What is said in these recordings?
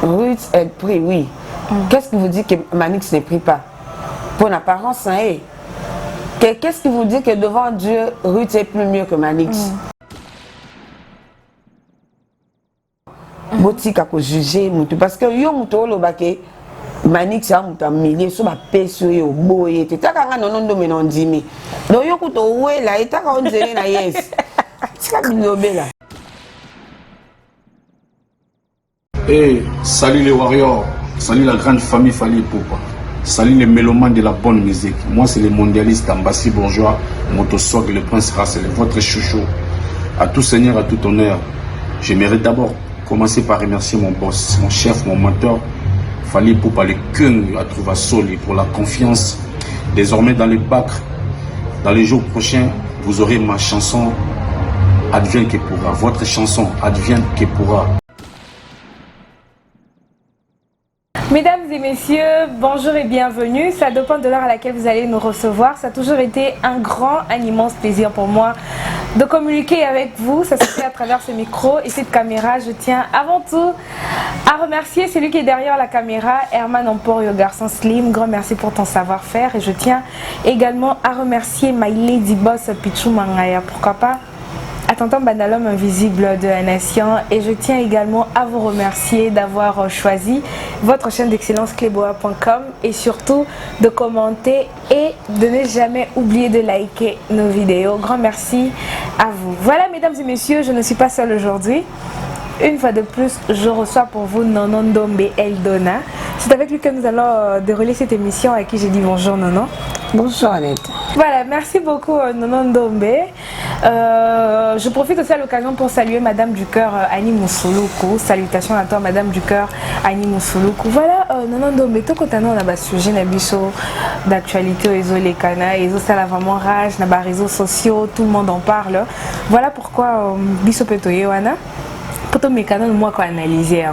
Ruth, elle prie, oui. Qu'est-ce qui vous dit que Manix ne prie pas? Pour l'apparence, hein, qu'est-ce qui vous dit que devant Dieu, Ruth est plus mieux que Manix? Botika ko juger mutu parce que yo mutu olobake Manix a mutu millier so ba peso yo boye te taka nga nono me non dimi do yo kuto wela itaka onzele na yes tika bilobela. Salut les warriors, salut la grande famille Fally Ipupa, salut les mélomanes de la bonne musique. Moi c'est le mondialiste Ambassi Bourgeois, Motosog, le prince Racel, votre chouchou. À tout seigneur, à tout honneur. J'aimerais d'abord commencer par remercier mon boss, mon chef, mon mentor, Fally Ipupa, le Kung, à trouver Soli pour la confiance. Désormais dans les bacs, dans les jours prochains, vous aurez ma chanson Advienne que pourra. Votre chanson Advienne que pourra. Mesdames et messieurs, bonjour et bienvenue. Ça dépend de l'heure à laquelle vous allez nous recevoir. Ça a toujours été un grand, un immense plaisir pour moi de communiquer avec vous. Ça se fait à travers ce micro et cette caméra. Je tiens avant tout à remercier celui qui est derrière la caméra, Herman Emporio, garçon slim. Grand merci pour ton savoir-faire. Et je tiens également à remercier My Lady Boss Pichou Mangaya. Pourquoi pas Attentant Bandalom invisible de la nation. Et je tiens également à vous remercier d'avoir choisi votre chaîne d'excellence cleboa.com et surtout de commenter et de ne jamais oublier de liker nos vidéos. Grand merci à vous. Voilà mesdames et messieurs, je ne suis pas seule aujourd'hui. Une fois de plus, je reçois pour vous Nono Ndombe Eldona. C'est avec lui que nous allons dérouler cette émission à qui j'ai dit bonjour Nono. Bonjour Annette. Voilà, merci beaucoup Nono Ndombe. Je profite aussi à l'occasion pour saluer Madame du Cœur Annie Moussouloukou. Salutations à toi Madame du Cœur Annie Moussouloukou. Voilà, Nono Ndombe, tout quand on a un sujet d'actualité aux Olekana, et ça a vraiment rage, dans les réseaux sociaux, tout le monde en parle. Voilà pourquoi Biso Petoye Wana. Pour mécano moi qu'on analyser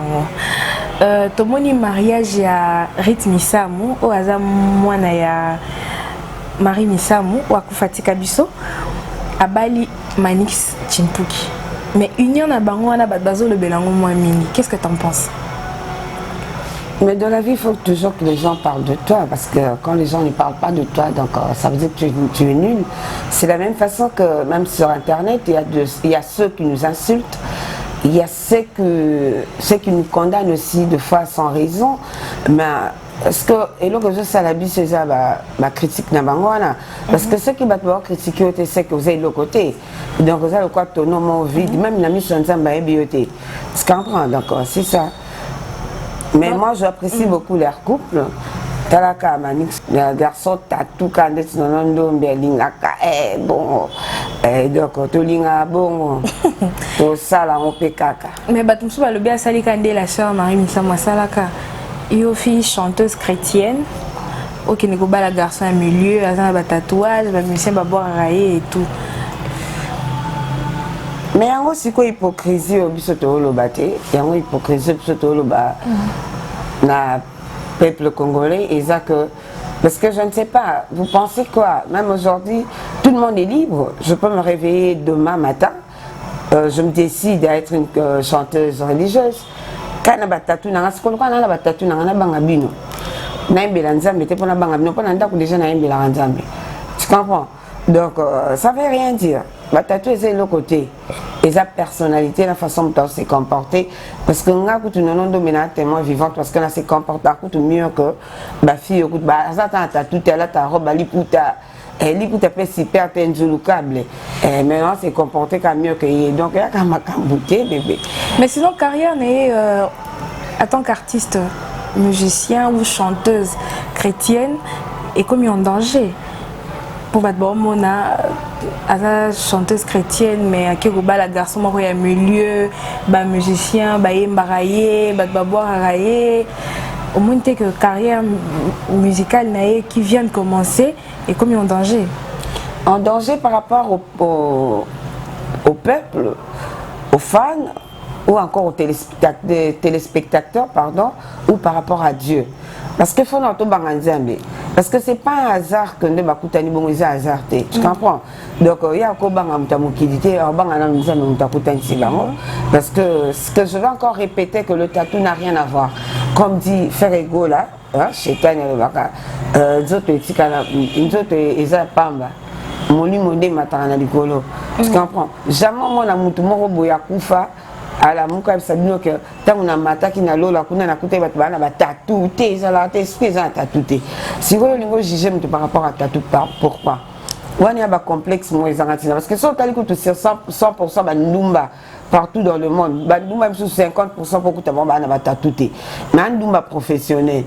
to moni mariage ya Rit Misamu au hasard mwana ya Marie Misamu wa kufatika biso abali Manix Chimpuki, mais union na bango wana bazo le belango moi mini. Qu'est-ce que tu en penses? Mais dans la vie, il faut toujours que les gens parlent de toi, parce que quand les gens ne parlent pas de toi, donc ça veut dire que tu es nul. C'est la même façon que même sur Internet, il y a ceux qui nous insultent. Il y a ceux qui nous condamnent aussi de fois sans raison, mais est-ce que et là que je sais la bise c'est ça ma critique n'a pas parce que ceux qui battent pour critiquer c'est que vous avez le côté donc vous avez quoi ton nom vide même la mission ça m'a bioté tu comprends donc c'est ça mais moi j'apprécie beaucoup leur couple. Talaka Manix, garçon tatou quand est non non belingaka bon donc tolinga bon to sala on pekaka mais batumsu ba le bien sali kande la sœur Marie Misamu salaka yo fille chanteuse chrétienne OK ne ba la garçon à milieu azana ba tatouage ba musicien ba boire railler et tout mais yango siko hypocrisie obiso to lobate yango hypocrisie obiso to loba na peuple congolais et ça que parce que je ne sais pas, vous pensez quoi? Même aujourd'hui, tout le monde est libre. Je peux me réveiller demain matin, je me décide à être une chanteuse religieuse. Quand on a batatu, on a batatu, on a bangabino. On a belanzambe, t'es pour la bangabino, pour l'anda que déjà on a belanzambe. Tu comprends? Donc ça veut rien dire. Batatu c'est le côté. Et sa personnalité, la façon dont on s'est comporté, parce que nous avons un témoin vivante, parce qu'on s'est comporté mieux que ma fille, tout à l'heure, ta robe, elle peut super câble. Et maintenant, c'est comporté comme mieux que hier. Donc, il y a quand même bébé. Mais sinon, carrière n'est en tant qu'artiste, musicien ou chanteuse chrétienne, est comme en danger. Pour battre mona à chanteuse chrétienne mais à Kégoba la garçon moko ya milieu ba musicien ba embaraillé ba boire railler au moins que carrière musicale naé qui vient de commencer et comme en danger par rapport au peuple, aux fans ou encore aux téléspectateurs pardon ou par rapport à Dieu parce que faut n'entendre banganzambe Parce que c'est pas un hasard que ne bakutani bon ils hasard tu comprends. Donc il y a ko banga mutamukidité banga na nzambe mutakutani sibango parce que ce que je vais encore répéter que le tatou n'a rien à voir. Comme dit Ferrego là, Chetan le baka zoto etika na nzoto eza pamba. Moni monde matana likolo. Tu comprends. Jamais mona mutu moko boya kufa ala muka sabino que tant na mataki na lola kuna na kuta bat bana ba tatou te ezala te spécial tatou te. Si vous lingo juger mutu par rapport à tatou pourquoi? Wani ba complexe mo ezangatina parce que so tali ko sur 100% ba ndumba partout dans le monde. Ba ndumba même sur 50% pour kuta bana ba tatou te. Mais ndumba professionnel.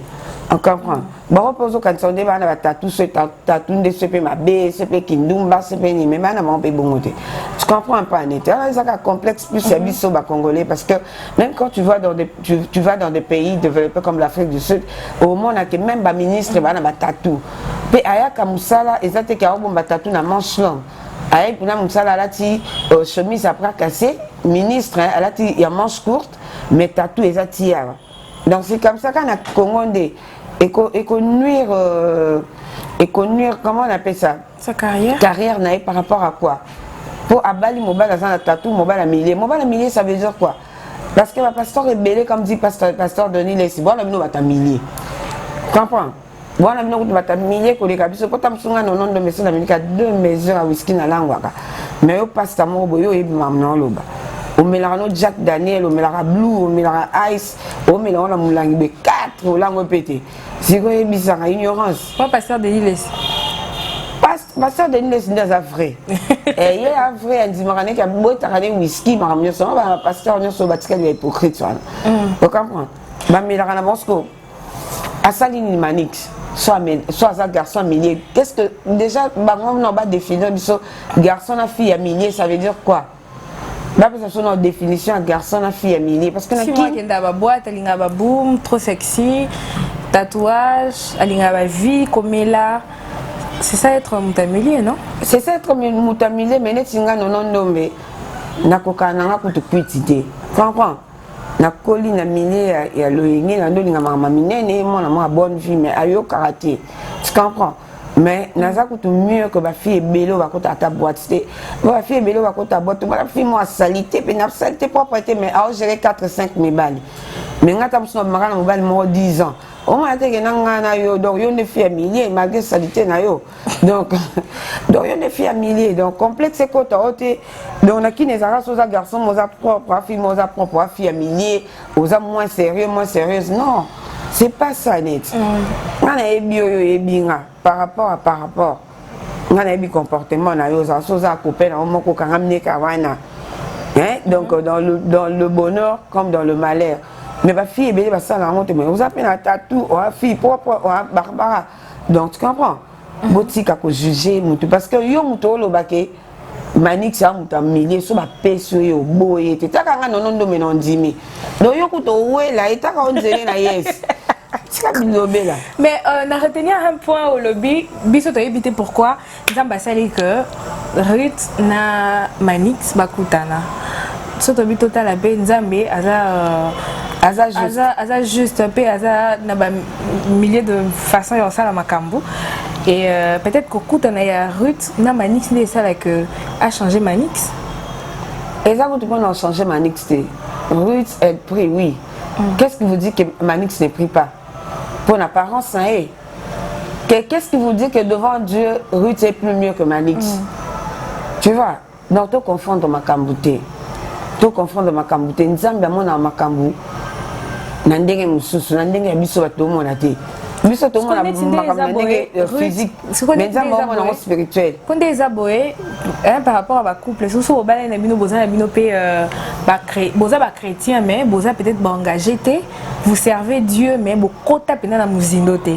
On comprend. Bon, pour quand on débat na tatou ce tatou de ce ma bé, ce kindumba, ce ni mais mana mon bongoté. Tu comprends pas net. Alors ça a complexe plus c'est biso ba congolais parce que même quand tu vas dans des tu vas dans des pays développés comme l'Afrique du Sud, au monde a que même ba ministre ba na ba tatou. Pe aya kamusala ezate ka bomba tatou na manche longue. Aya puna musala la ti chemise après cassé, ministre elle a ti ya manche courte mais tatou ezati ya. Donc c'est comme ça qu'on a congondé et qu'on nuire comment on appelle ça sa carrière par rapport à quoi pour abali mobile dans un tatou mobile à millier ça veut dire quoi parce que le pasteur est belé comme dit pasteur Denis Lessi bon la bino bata millier comprends bon la bino bata millier ko les kabiso ko tam sunga non de monsieur l'Amérique 2 mesures à whisky na langwaka mais au pasteur mo boyo e mamna loba au mélange Jack Daniel, au mélange Blue, au mélange Ice, au mélange la moulangue B4, au langue pété. C'est quoi bizarre, ignorance. Pas pasteur de l'île. Pasteur de l'île, c'est vrai. Et il y a un vrai, il dit qu'il a beau t'arrêter whisky, mais pasteur ne soit pas hypocrite. Vous comprenez? Mais mélange à Moscou, à Saline Manix. Soit un garçon millier. Qu'est-ce que déjà, on n'a pas défini garçon à fille à millier, ça veut dire quoi? Là, c'est une définition garçon à fille à millier. Parce que si moi qui ai une boîte, elle a boum, trop sexy, tatouage, elle a vie, comme là. C'est ça être moutamilier, non? C'est ça être moutamilier, mais n'est-ce pas non nommé? N'a qu'aucun n'a pas de quantité. Comprends? N'a collé n'a millier et à l'oigné, n'a donné à ma minée, mon bonne vie, mais à yo karaté. Tu comprends? Mais naza kutu mieux que ma fille bello va côté à ta boîte c'est ma fille bello va côté à boîte ma fille moi salité puis n'a salité propreté mais à gérer 4-5 000 balles mais ngata mso magana mobile mo 10 ans au moins te nga na yo donc yo ne fille millier malgré salité na yo donc yo ne fille millier donc complexe c'est quoi t'as donc on a qui les arras aux garçons moza propre fille moza propre fille millier aux moins sérieuse non. C'est pas ça net. On a eu par rapport. On a eu comportement, on a eu un copain, on a ramené Kawana. Donc dans le bonheur comme dans le malheur. Mais ma fille est belle, ça la honte. Mais vous appelez un tatou, ou une fille propre, ou un Barbara. Donc tu comprends? Boutique à juger, parce que yo muto lo baké. Manix a muta millier sur ma peso yo boye. T'es ta kanga non non mais non dimi. Donc yo kuto ouais là, et ta kanga on dirait na yes. Mais on a retenu un point au lobby. Biso to éviter pourquoi nous avons basé que Ruth na Manix bakutana. Soto bi total la paix Nzambe aza juste paix aza na ba milliers de façons de ça la makambu et peut-être que kutana ya Ruth na Manix ne ça là que a changé Manix. Et ça vous pouvez changer Manix. Ruth est pris oui. Qu'est-ce qui vous dit que Manix ne prie pas? Pour l'apparence, qu'est-ce qui vous dit que devant Dieu, Ruth est plus mieux que Manix? Tu vois? Donc, tu confonds ma cambouté. Tu confonds ma cambouté. Nzambe amona makambu. Nandenge mususu, nandenge biso bato mo na te. Biso to mo na makambu physique. Mais nzambe amona spirituel. Quand des aboyés par rapport à ma couple, sous au balai na bino boza na bino pe boza ba chrétien mais boza peut-être ba engagé te. Vous servez Dieu mais beaucoup tapena na muzindo te.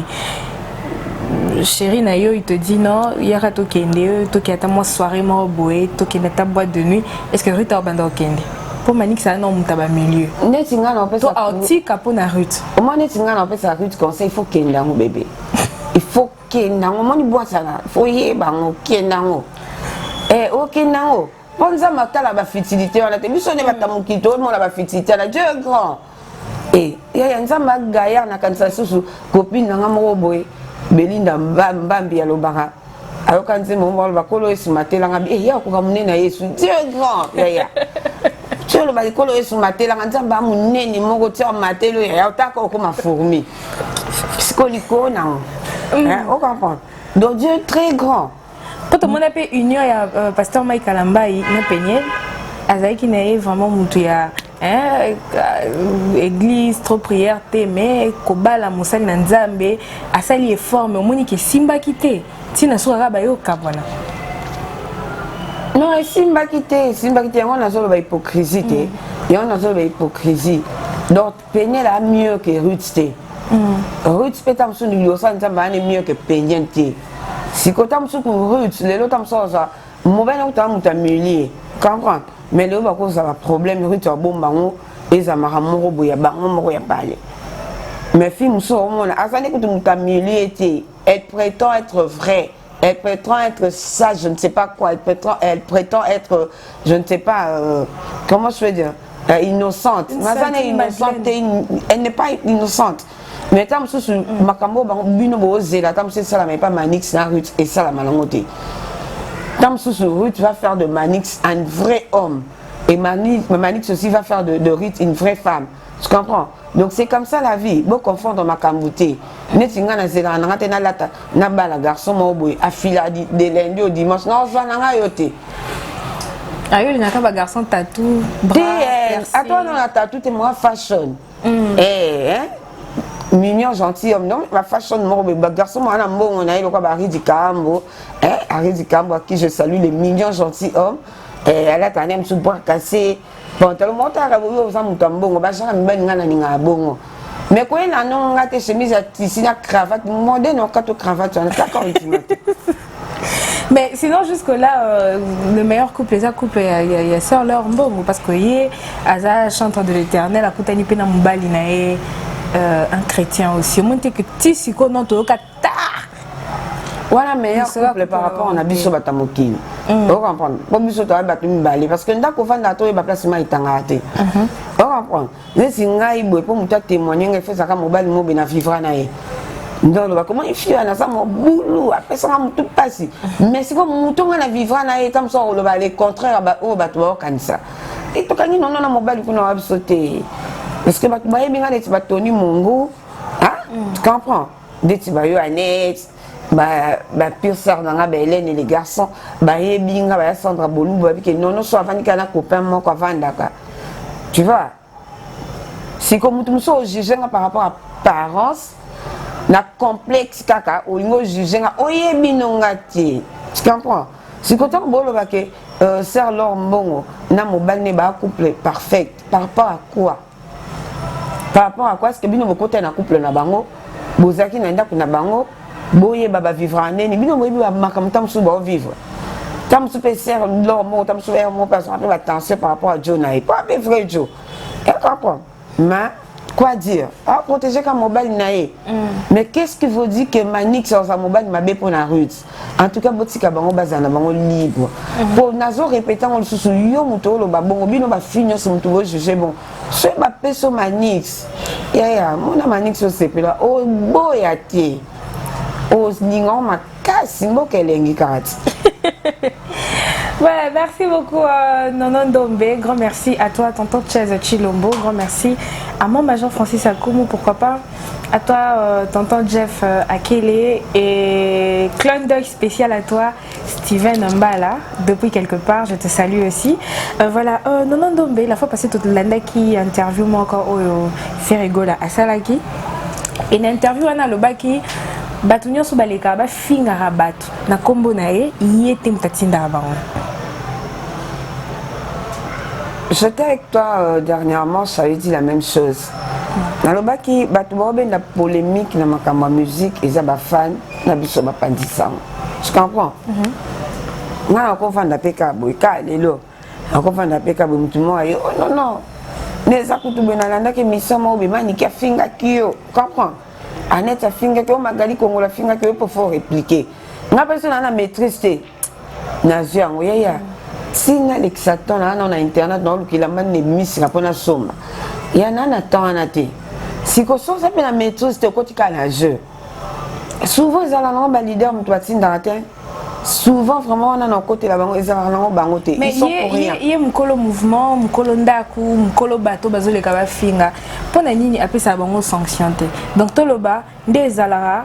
Chérie Nayo, il te dit non, il y a to kende, to qui attend moi soirée moi boé, to qui ta boîte de nuit. Est-ce que Ruth a bando kende? Pour Manix ça non mutaba milieu. Netinga na pesa. To arti capo na Ruth. Au moins netinga na pesa Ruth conseil il faut kenda mon bébé. Il faut kenda mon moni boîte ça là. Faut y bango kenda ngo. Eh o kenda ngo. Bonza makala ba fertilité on a te biso ne batamuki to mo la ba fertilité la Dieu est grand. Et il y a un zamba gaillard na kanisa susu copine na ngamo boé. Belinda Mbambi alobaka ayoka nzembo mo bakolo esumatela ngabi ya ko kamunena Yesu Dieu grand ya tu le bakolo esumatela nzamba munene moko tia matelo ya utaka okoma fourmi psycholico na on comprend donc Dieu est très grand. Quand on a fait union ya pasteur Mike Kalambai na peigné azaki na vraiment mutu ya église trop prière te mais kobala mosali na nzambe asali effort mais omoni ke simba kité tina soka ba yo kabwana non simba kité yango na zolo ba hypocrisie te yango na zolo ba hypocrisie donc peigner la mieux que Ruth te Ruth peut tam sunu yo sa nzambe ane mieux que peigner te si ko tam su ku Ruth lelo tam so ça mobile na tam mutamilier comprendre mais le ba ko ça va problème Ruth a bombango eza makamoko boya bango moko ya bale mais film so on a asane ko mutamilier te elle prétend être vraie. Elle prétend être ça, je ne sais pas quoi. Elle prétend être, je ne sais pas, comment je veux dire, innocente. Elle n'est pas innocente. Mais tant que je Makambo, c'est ça, mais pas Manix, Ruth, et ça, la malangoté. Tant que Ruth va faire de Manix un vrai homme. Et Manix aussi va faire de Ruth une vraie femme. Tu comprends? Donc c'est comme ça la vie. Bon confondre ma cambouté. Netinga na zela na tena lata na bala garçon mo boy afila de lundi au dimanche. Non zo na yote. Ayo na ka ba garçon tatou bras. Attends non la tatou t'es moi fashion. Mignon gentil homme non ma fashion mo boy garçon mo na mbongo na ile ko ba Aridi Kambo. Aridi Kambo à qui je salue les mignons gentils hommes. Elle a tane sous bras cassé. Bon, tu as monté à la boue, ça m'a bon, bah ça m'a bien bon. Mais quand il a non gâté chemise à tissu, la cravate, mon dé non quand cravate, on est d'accord. Mais sinon jusque là, le meilleur couple, les couple, il y a sœur leur bon parce que y Aza chanteur de l'Éternel, à côté pena mbali na un chrétien aussi. Monte que tissu qu'on entend au Qatar. Voilà meilleur couple par rapport à Biso Batamokil. Vous comprenez? Pour Biso Batamokil, parce que nous avons fait un placement itangate. Vous comprenez? Les Singaï, pour nous témoigner, il fait ça comme mobile mobile à vivre à Naï. Donc, comment il fait ça mon boulot, après ça, tout passe. Mais si vous moutons à vivre à Naï, comme ça, le contraire, au bateau, comme ça. Et tout quand non, non, mobile qu'on a sauté. Parce que vous voyez bien les Tibatonis Mongo, tu comprends? Des Tibayo Annette. Pire sœur dans la Hélène et les garçons, Binga, Sandra Bolou, que non, soit avant qu'il y a un copain, mon copain d'accord. Tu vois, c'est comme tout le monde juge par rapport à parents, la complexe caca, ou il juge, oye binongati. Tu comprends? C'est quand on voit que sœur Lormbongo, n'a mon bal n'est pas couple parfait. Par rapport à quoi? Par rapport à quoi? Est-ce que bino côté un couple na bango, bozaki na ndako na bango? Boye baba vivre en nene bino boye ba makam tam su ba vivre tam su pe ser l'homme tam su mon personne après attention par rapport à Joe na pas bien vrai Joe et quoi mais quoi dire protéger comme mobile naé mais qu'est-ce que vous dit que Manix sur sa mobile m'a bé pour la route en tout cas botika bango bazana bango libre pour nazo répétant on sous yo muto lo ba bongo bino ba finir sur muto juger bon ce ba peso Manix ya mon Manix c'est là oh boyati. Oh, ma casse, Voilà, merci beaucoup Nonon Dombe, grand merci à toi tonton Chaz Chilombo, grand merci à mon major Francis Akoumou, pourquoi pas à toi tonton Jeff Akele et clin d'œil spécial à toi Steven Mbala depuis quelque part, je te salue aussi. Voilà, Nonon Dombe, la fois passée toute l'année qui interview moi encore au Ferrigola à Salaki et une interview Anna Lobaki Batunyo sous baleka ba finga rabatu na kombo na ye yete mtatinda bango. J'étais avec toi dernièrement, ça avait dit la même chose. Na lobaki batu bobe na polémique na makamba musique et za ba fan na biso ba pandisang. Tu comprends? Na ko fanda peka boy ka lelo. Na ko fanda peka boy mutumo ayo. Oh non non. Neza kutu benalanda ke misoma obe mani ki finga kio. Comprends? Annette a finga que Magali Congo la finga que pour faut répliquer. Ma personne a maîtrise Nazia ya. Si na l'exaton na on a internet dans le la man ne miss la pona somme. Ya na na temps na te. Si ko so ça peut la maîtrise te kotika na jeu. souvent ils ont un leader dans la terre. Souvent vraiment on a un côté là-bas ils ont un bangoté. Mais ils sont pour rien. Il y a un mouvement, un ndaku, un bateau bazo le kaba finga. Pour na nini après ça bango sanctionné. Donc tout le bas des alara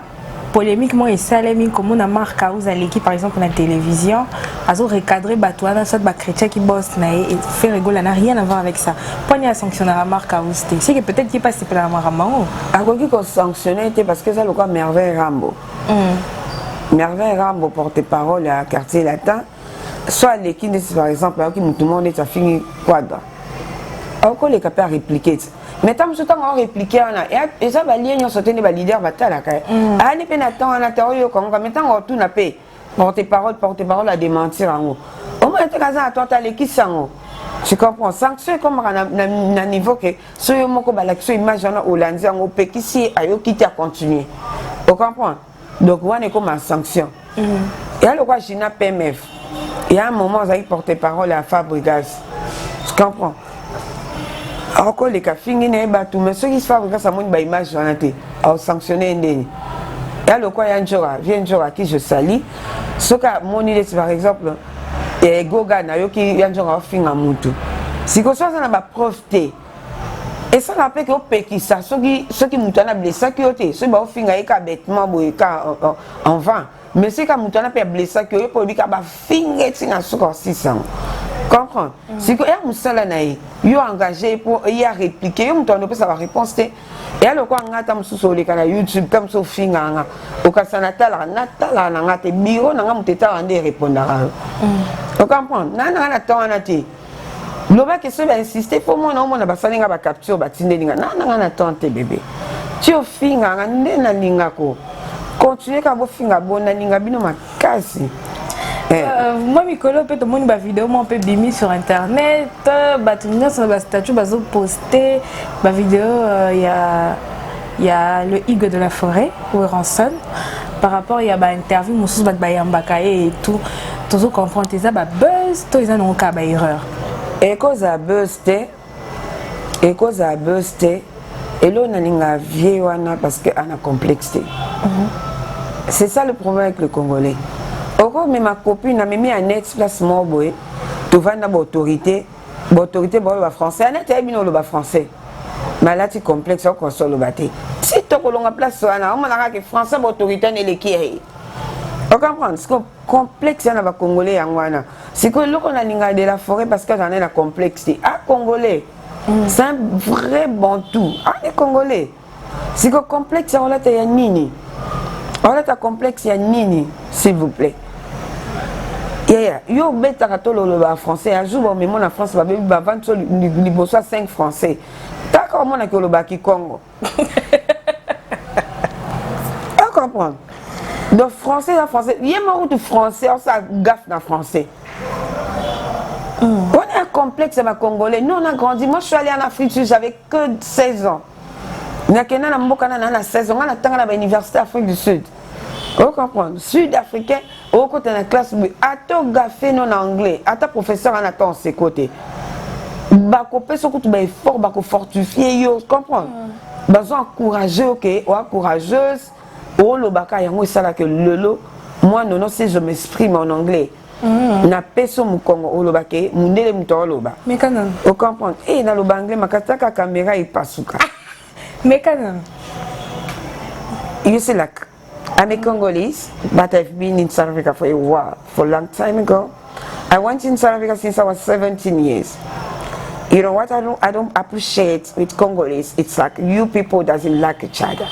polémiquement et salami comme on a marqué aux l'équipe par exemple la télévision, azo recadrer bateau na soit ba chrétien qui bosse na et faire rigoler n'a rien à voir avec ça. Pour n'y a sanctionner la marque à vous c'est que peut-être qu'il passe par la marama. À quoi qui sanctionné parce que ça le quoi merveille Rambo. Merveille Rambo porte-parole à quartier latin, soit l'équipe par exemple, qui tout le monde est fini quoi là. Alors les capables à répliquer. Mais tant que je t'en répliqué, et ça va lier, on sauté les leaders bataille. Ah, les pénatants, on a terroré au Congo, mais tant qu'on tout n'a pas porte-parole à démentir en haut. Au moins, tu as toi, tu as l'équipe sans. Tu comprends? Sanction comme un niveau que ce mot que l'action image en Hollande, on peut qu'ici, ayo quitter à continuer. Tu comprends? Donc, on est comme une sanction. Et alors, quoi, j'ai une PMF. Il y a un moment, vous avez porte-parole à Fabregas. Tu comprends? Alors, les cas fini, mais ceux qui se fabriquent, ça montre une image à sanctionner. Et alors, quoi, il y a un jour à qui je salis. Ce que mon idée, par exemple, et Goga, il y a un jour à finir à Moutou. Si vous avez une preuve, et ça rappelle que vous ça, ceux qui m'ont blessé, ceux qui ont fait un bêtement en vain. Mais ceux qui ont blessé, ceux qui ont fait un 600. Comprends? Si vous avez engagé pour y répliquer, vous avez sa réponse. Et alors, quand on a sur YouTube, comme sur Finga, au cas où on a des bureaux, on a des répondre. Vous comprenez? On a des loba que ceux insister pour moi non mona basalinga ba capture ba tindelinga na tante bébé tu finga ngande na linga ko continuer ka bo finga bona linga bino makasi moi Mikolo peut tout monde ba vidéo moi peut bimi sur internet ba tunga sur ba statut bazo poster ba vidéo il y a le higue de la forêt où Ranson par rapport il y a ba interview mususu ba yambaka et tout toujours comprendre ça ba buzz to ils ont ka ba erreur. Et cause à buster, et là on a une vieille parce qu'elle a complexité. C'est ça le problème avec le Congolais. Encore mais ma copine a mis un net place mort boy, tu vas dans l'autorité le français, elle était bien le français. Mais là tu complexe on console le bâti. Si tu as place on a que français l'autorité n'est le qui. On comprend, c'est complexe dans le Congolais en c'est que l'on a l'ingénieur de la forêt parce que j'en ai la complexité. Ah, Congolais, c'est un vrai bon tout. Ah, les Congolais, c'est que complexe, on a un nini. On a un complexe, il y a nini, s'il vous plaît. Yo bête à le français. Un jour, mais mon France va vendre sur le 5 français. D'accord, mon a que le baki Congo. On comprend. Donc, français, il y a un de français, on s'est gaffe dans français. On est un complexe à Congolais. Nous, on a grandi. Moi, je suis allé en Afrique, j'avais que 16 ans. Il y a 16 ans, on a à l'université d'Afrique du Sud. Vous comprenez? Sud-africain, au côté de la classe, à ton gaffé non anglais, à ta professeur en attend ses côtés. Bako peso ko tu ba fort, bako fortifier yo, comprends? Bazo encourager, ok, ou encourageuse. Oh le baka yango sala que lelo moi non si je m'exprime en anglais na peso mu Congo o le baka mundele mutoro loba mais quand même vous comprenez et dans le anglais makataka caméra et pasuka mais quand même you see like I'm a Congolese but I've been in South Africa for a while for a long time ago. I went in South Africa since I was 17 years. You know what I don't appreciate with Congolese, it's like you people doesn't like each other.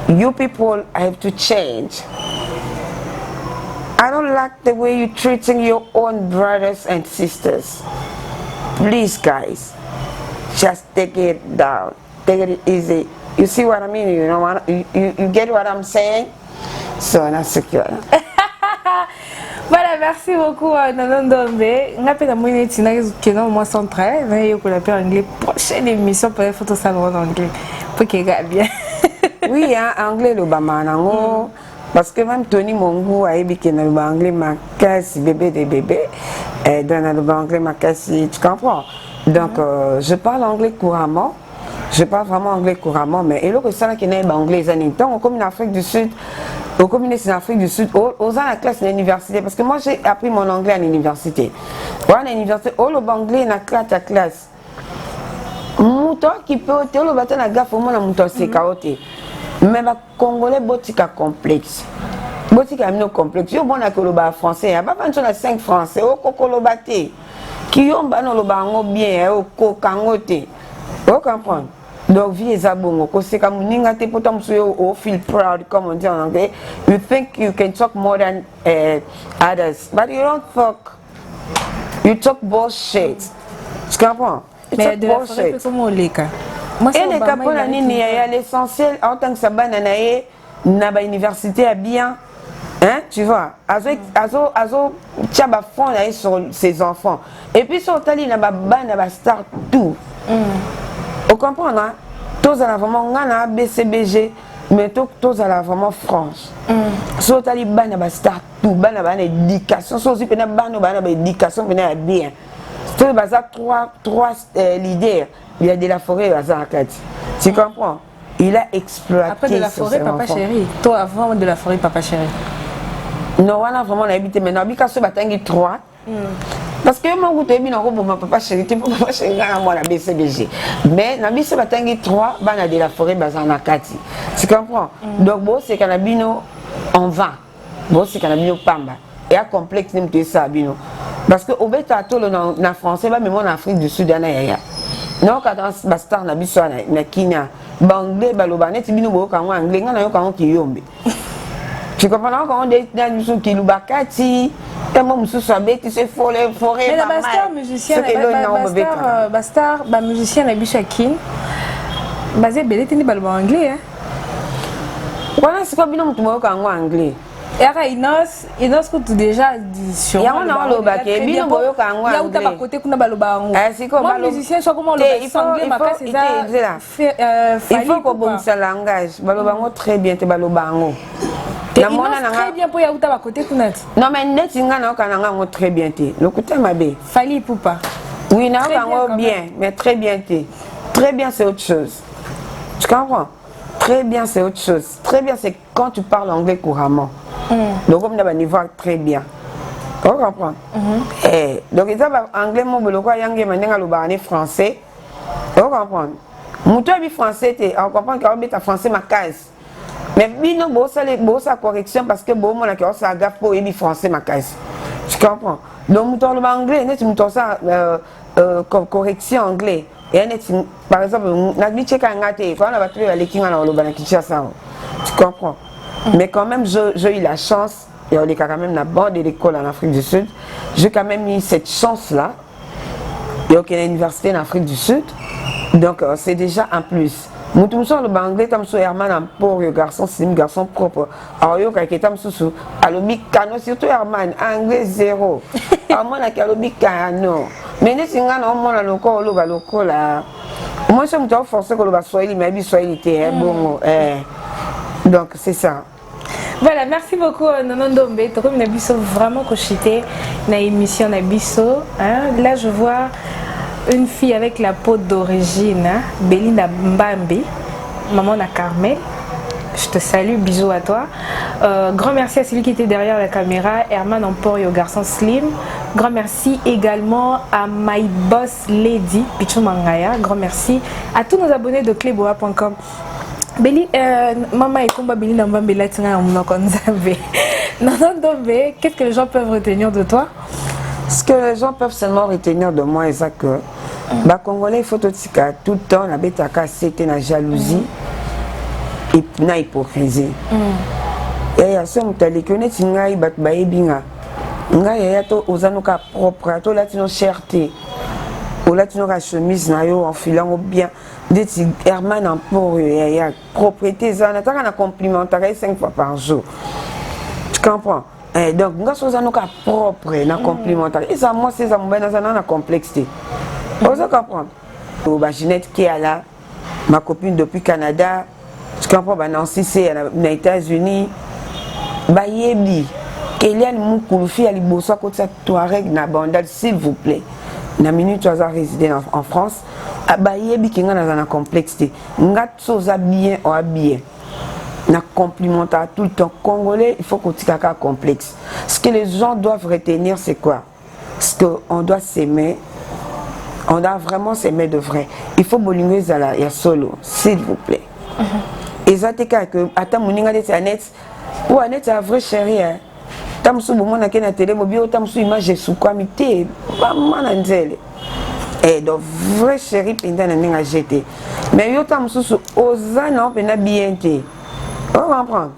You people have to change. I don't like the way you're treating your own brothers and sisters. Please guys, just take it down. Take it easy. You see what I mean? You know what you get what I'm saying? So that's secure. Voilà, merci beaucoup Nanon Dombe. On a fait la moyenne qui est moi centrale, mais il y a anglais prochaine émission pour les photos salon en anglais pour qu'il gagne bien. Oui, en anglais le bamanango parce que même Tony Mongo a dit qu'il a anglais ma casse bébé des bébés et dans le anglais ma casse tu comprends. Donc je parle anglais couramment. Je parle vraiment anglais couramment, mais et là que ça qui n'est pas anglais, comme en Afrique du Sud, au communiste en Afrique du Sud, aux ans la classe de l'université, parce que moi j'ai appris mon anglais à l'université. À l'université, au anglais na classe. Mouto qui peut être le bâton à gaffe au moins mouto c'est chaotique. Mais les Congolais botika complexe. Botika amino complexe. Yo bon que le bas français, y a pas besoin de 5 français au kokolo baté. Qui ont bano le bango bien au kokangote. Vous comprenez? Donc vie est abongo. C'est comme ninga te potom so feel proud comme on dit en anglais. You think you can talk more than others, but you don't talk. You talk bullshit. Tu comprends? Mais de la forêt, comment on l'est? Et les capons, il y a l'essentiel en tant que ça bananaye, na ba université à bien, hein, tu vois. Azo, tu as fond sur ses enfants. Et puis sur tali na ba star tout. Vous comprenez, hein? Tous à la vraiment ngana BCBG, mais tous à la vraiment France. Sur tali ba star tout, ba éducation, sur aussi pena ba éducation pena bien. C'est le bazar trois leaders. Il y a de la forêt bazar Kati. Tu comprends? Il a exploité. Après de la forêt, papa chéri. Toi avant de la forêt, papa chéri. Non, on a vraiment habité maintenant. Habité sur Batangi 3. Parce que moi, je suis pour ma papa chéri. Tu peux papa chéri moi la BCBG. Mais na biso Batangi 3, bana de la forêt bazar na Kati. Tu comprends? Donc bon, c'est canabino en vin. Bon, c'est canabino pamba. Et à complexe nem tu ça bino. Parce que au bêta tout le na français ba même en Afrique du Sud na yaya. Non quand bastar na biso na Kenya, banglais baloba net bino bo ka anglais ngana yo ka on kiyombe. Tu comprends quand on dit dans biso kilubakati, tellement musu sabeti c'est forêt. Mais la bastar musicien bastar ba musicien na biso Kin. Basé belé tini baloba anglais hein. Voilà c'est quoi bino mutu mo ka anglais. Et Inos que tu déjà dit sur il y a un loba qui est bien boyo kangwa il y a uta ba côté kuna baloba ngo moi musicien soit comment le anglais ma c'est ça il faut qu'on bonne sa langage baloba ngo très bien te baloba ngo na mona na très bien pour ya uta ba côté kuna non mais net nga na kananga ngo très bien te le côté mabe Fali Ipupa oui na ngo bien mais très bien te très bien c'est autre chose tu comprends très bien c'est autre chose très bien c'est quand tu parles anglais couramment. Donc comme on a niveau très bien. Tu comprends? Donc il y a anglais mon bolo quoi yangue maintenant le barné français. Tu comprends? Muto bi français te on comprend que on met français ma case. Mais bino bossa correction parce que bon mon a que ça gaffe pour bi français ma case. Tu comprends? Donc muto le anglais net muto ça correction anglais. Et par exemple na bi cheka ngate quand on va trouver les kinga na le bana Kinshasa. Tu comprends? Mais quand même, j'ai eu la chance, et on est quand même la bande de l'école en Afrique du Sud, j'ai quand même eu cette chance-là, et on est à l'université en Afrique du Sud, donc c'est déjà un plus. Nous sommes le anglais, comme sur Herman, pour le garçon, c'est un garçon propre. Alors, il y a quelqu'un qui a le bicano, surtout Herman, anglais zéro. Alors, moi, il y a le bicano. Mais nous, on a le corps, là. Moi, je suis forcé que le Swahili, mais le Swahili était bon. Donc, c'est ça. Voilà, merci beaucoup Nonondombe. Comme Nabiso vraiment cochité na émission Nabiso. Là, je vois une fille avec la peau d'origine, Belinda Mbambi, maman na Carmel. Je te salue, bisous à toi. Grand merci à celui qui était derrière la caméra, Herman Emporio, garçon slim. Grand merci également à My Boss Lady, Pichou Mangaya. Grand merci à tous nos abonnés de cleboa.com. Beli, maman et combat Beli n'a pas Beli tina on a conservé. Non, qu'est-ce que les gens peuvent retenir de toi? Ce que les gens peuvent seulement retenir de moi, c'est que les Congolais, il faut tout le temps, la bête à casser, la jalousie et la hypocrisie. Et il y a ce que les connaît, il y a des gens qui ont propre, qui ont une cherté, qui ont une chemise en filant bien. Des Herman en pour il y a propriété, ça n'a pas complimenté 5 fois par jour. Tu comprends? Et donc, nous avons propre, na complémentaire. Et ça, moi, c'est ça, moi, dans un complexité. Vous comprenez? Ginette qui est là, ma copine depuis Canada, tu comprends? Nancy, c'est aux États-Unis. Yebi, Kéliane Moukouloufi, Ali Bosso, côté ça, Touareg, na bandade, s'il vous plaît. Na minute, tu as résidé en France. Yebi, qui est dans un complexité. Ngat, soza bien ou bien. na complimentaire tout le temps congolais, il faut qu'on ait un complexe. Ce que les gens doivent retenir, c'est quoi? Ce qu'on doit s'aimer, on doit vraiment s'aimer de vrai. Il faut bolingo zala ya solo, s'il vous plaît. Et ça te que attends moninga de Annette ou Annette a vrai chérie hein. Tamsu bomo na kena télé mobile tamsu image sous quoi mité maman na nzele. Et donc vrai chérie pinda na ninga jeté. Mais yo tamsu oza na pena bien té. On va prendre.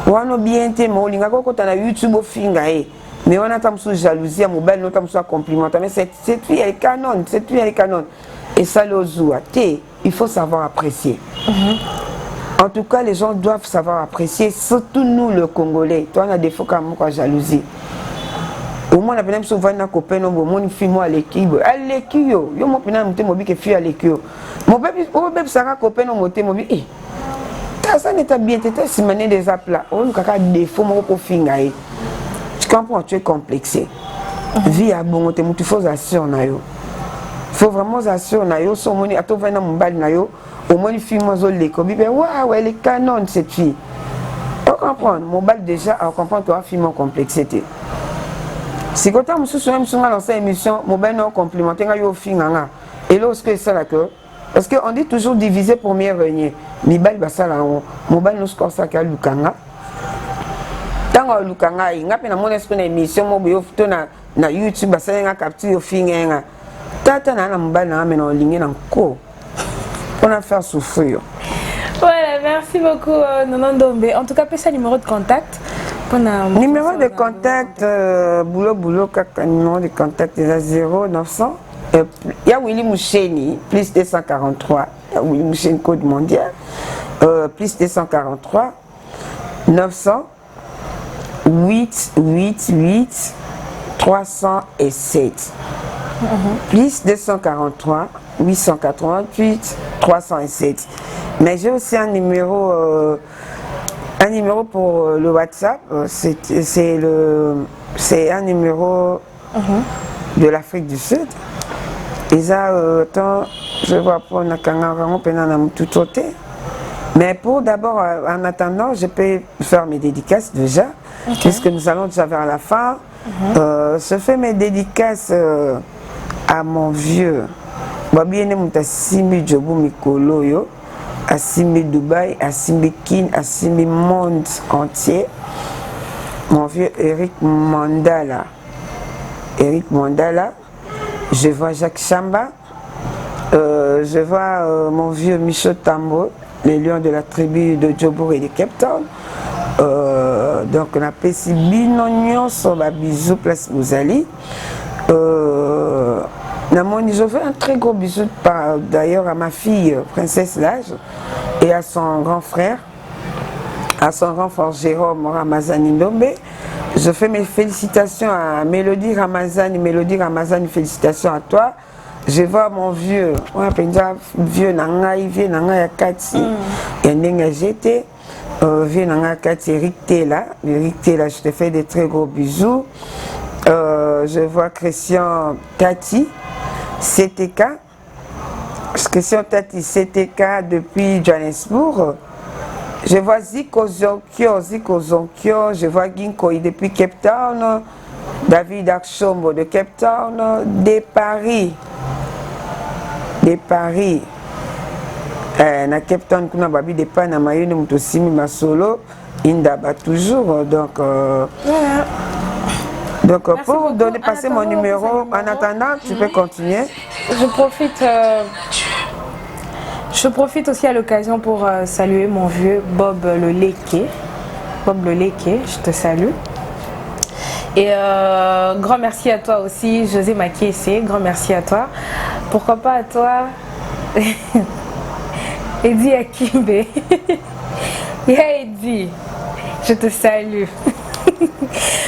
Wano bien té mo linga ko kota na YouTube finga e. Mais on a tamsu jalousie mobile no tamsu compliment. Mais cette fille elle est canon, cette fille elle est canon. Et ça le zoua té, il faut savoir apprécier. En tout cas, les gens doivent savoir apprécier, surtout nous, le Congolais. Toi, on a des fois comme quoi jalousie. Au moins, on a même souvent un copain, on fille moi à l'équipe. À l'équipe, yo, moi, je suis mobile que fille à l'équipe. Mon bébé, ça a copain, on m'a mobile. Ça n'est pas bien, tu as simulé des aplats. On a des défauts pour finir. Tu comprends, tu es complexé. Vie à bon, tu faut assurer. Il faut vraiment assurer. Si on a tout venir mon bal, au moins, une fille, moi, je l'ai comme waouh, elle est canon, cette fille. On comprend, mon bal déjà, on comprend que la fille m'a complexité. Si quand on se souvient de lancer émission, mon bal non complimenté, il y a au film. Et là, ce que c'est là que. Parce qu'on dit toujours diviser pour mieux régner. Mais bal, ça là, mon bal nous score ça qu'à Lukanga. Tant que Lukanga, il y a mon esprit d'émission, mon bio, na YouTube, ça y a capté au film. Tata, na mon bal, na en ligne en cours. On a fait souffrir. Voilà, merci beaucoup Nonon Ndombe. En tout cas, peut-être numéro de contact. Numéro de contact, boulot, numéro de contact est à 0900. Il y a Willy Moucheni, plus 243. Il y a Willy Moucheni, code mondial. Plus 243. 900. 888 307. Plus 243. 888 307. Mais j'ai aussi un numéro pour le WhatsApp. C'est un numéro de l'Afrique du Sud. Et ça, attends, je vois pour tout côté. Mais pour d'abord, en attendant, je peux faire mes dédicaces déjà, puisque nous allons déjà vers la fin. Je fais mes dédicaces à mon vieux. Bien Simbi Jobu Mikolo yo, à Simbi Dubaï, à Simbi Kin, à Simbi monde entier. Mon vieux Eric Mandala. Eric Mandala. Je vois Jacques Chamba. Je vois mon vieux Michaud Tambo, les lions de la tribu de Djobour et de Cape Town. Donc on appelle si Binognon sur la bisou place Bouzali. Je fais un très gros bisou d'ailleurs à ma fille Princesse Lage et à son grand frère Jérôme Ramazani Ndombe. Je fais mes félicitations à Mélodie Ramazani. Mélodie Ramazani, félicitations à toi. Je vois mon vieux, on appelle ça vieux Nangaï, vieux Nangaï Kati, et Nenga GT, vieux Nangaï Kati, Eric Tela, je te fais des très gros bisous. Je vois Christian Tati. CTK, Christian Tati CTK depuis Johannesburg. Je vois Zico Zonkyo, je vois Ginkoi depuis Cape Town, David Akshombo de Cape Town, de Paris. Na Cape Town, kuna babi de pas na mayone mutosimi masolo, indaba toujours, donc. Donc pour donner passer mon numéro, en attendant, tu peux continuer. Je profite aussi à l'occasion pour saluer mon vieux Bob le Leke. Bob le Leke, je te salue. Et grand merci à toi aussi, José Makiese, grand merci à toi. Pourquoi pas à toi, Eddie Akimbe. Yeah Eddie, je te salue.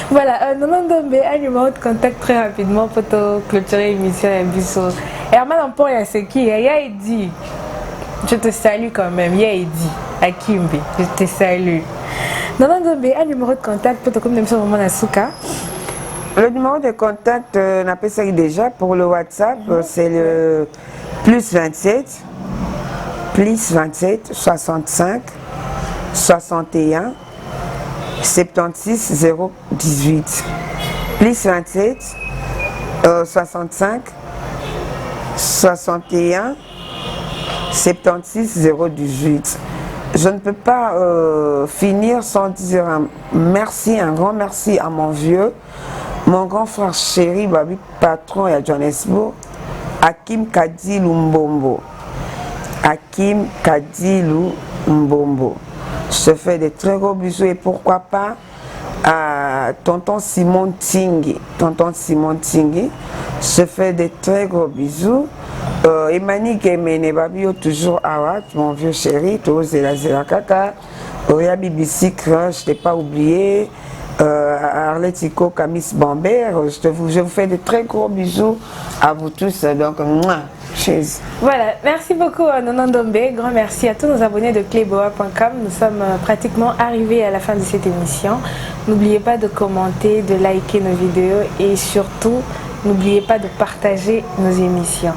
Voilà, Nonon Ndombe, un numéro de contact très rapidement pour te clôturer l'émission et biso. Herman Ampon Yaseki, ya Eddie, je te salue quand même, ya Eddie Akimbe, je te salue. Nonon Ndombe, un numéro de contact pour te communiquer sur mon Asuka. Le numéro de contact, on appelle ça déjà pour le WhatsApp, c'est le plus 27 65 61 76 018 plus 27 65 61 76 018. Je ne peux pas finir sans dire un merci, un grand merci à mon vieux, mon grand frère chéri, Babi patron à Johannesburg, Hakim Kadilou Mbombo. Hakim Kadilou Mbombo. Je te fais des très gros bisous et pourquoi pas à tonton Simon Tingui. Tonton Simon Tingui. Je te fais des très gros bisous. Emani Kemene Babio toujours Awat, mon vieux chéri, tous Zela Kaka, Oya BBC Crush, je t'ai pas oublié, Arletico Camis Bamber, je vous fais de très gros bisous à vous tous, donc moi, cheers. Voilà, merci beaucoup à Nonon Dombe, grand merci à tous nos abonnés de cleboa.com. Nous sommes pratiquement arrivés à la fin de cette émission. N'oubliez pas de commenter, de liker nos vidéos et surtout, n'oubliez pas de partager nos émissions.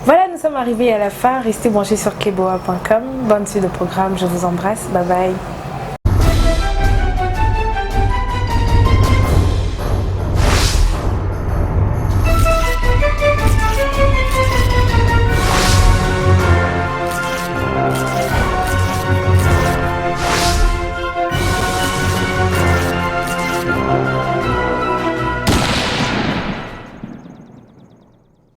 Voilà, nous sommes arrivés à la fin. Restez branchés sur cleboa.com. Bonne suite de programme. Je vous embrasse. Bye bye.